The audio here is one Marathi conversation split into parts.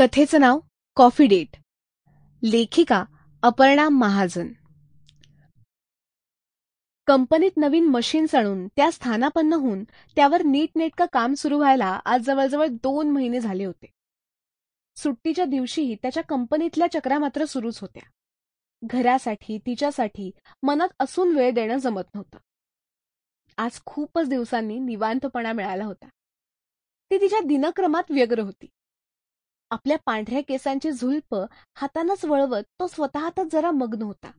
कथेचं नाव कॉफी डेट. लेखिका अपर्णा महाजन. कंपनीत नवीन मशीन्स आणून त्या स्थानापन्न होऊन त्यावर नीटनेटकं काम सुरू व्हायला आज जवळजवळ 2 महिने झाले होते. सुट्टीच्या दिवशीही त्याच्या कंपनीतल्या चक्रा मात्र सुरूच होत्या. घरासाठी तिच्यासाठी मनात असून वेळ देणं जमत नव्हतं. आज खूपच दिवसांनी निवांतपणा मिळाला होता. ती तिच्या दिनक्रमात व्यग्र होती. आपल्या पांढऱ्या केसांची झुलप हातानंच वळवत तो स्वतःतच जरा मग्न होता.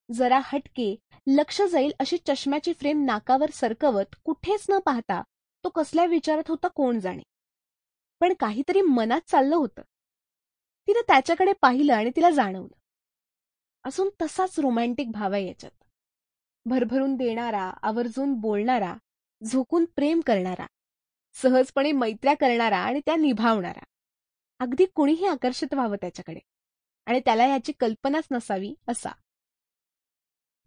जरा हटके, लक्ष जाईल अशी चष्म्याची फ्रेम नाकावर सरकवत कुठेच न पाहता तो कसल्या विचारात होता कोण जाणे. पण काहीतरी मनात चाललं होतं. तिने त्याच्याकडे पाहिलं आणि तिला जाणवलं. अजून तसाच रोमॅन्टिक भाव आहे याच्यात. भरभरून देणारा, आवर्जून बोलणारा, झोकून प्रेम करणारा, सहजपणे मैत्र्या करणारा आणि त्या निभावणारा. अगदी कुणीही आकर्षित व्हावं त्याच्याकडे आणि त्याला याची कल्पनाच नसावी असा.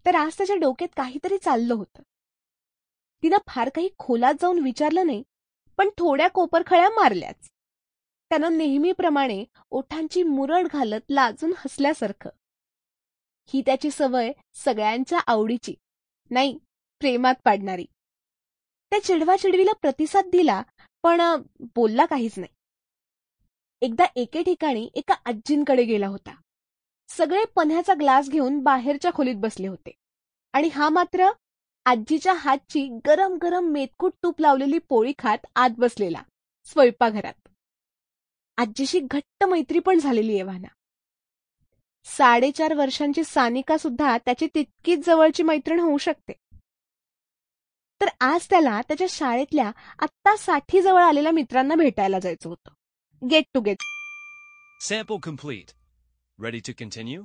तर आज त्याच्या डोक्यात काहीतरी चाललं होतं. तिनं फार काही खोलात जाऊन विचारलं नाही, पण थोड्या कोपरखळ्या मारल्याच. त्यानं नेहमीप्रमाणे ओठांची मुरड घालत लाजून हसल्यासारखं. ही त्याची सवय सगळ्यांच्या आवडीची, नाही प्रेमात पाडणारी. त्या चिडवाचिडवीला प्रतिसाद दिला, पण बोलला काहीच नाही. एकदा एके ठिकाणी एका आजींकडे गेला होता. सगळे पन्ह्याचा ग्लास घेऊन बाहेरच्या खोलीत बसले होते आणि हा मात्र आजीच्या हातची गरम गरम मेतकूट तूप लावलेली पोळी खात आत बसलेला स्वयंपाकघरात. आजीशी घट्ट मैत्री पण झालेली एव्हाना. 4.5 वर्षांची सानिका सुद्धा त्याची तितकीच जवळची मैत्रीण होऊ शकते. तर आज त्याला त्याच्या शाळेतल्या आत्ता 60 जवळ आलेल्या मित्रांना भेटायला जायचं होतं. Get together. Sample complete. Ready to continue?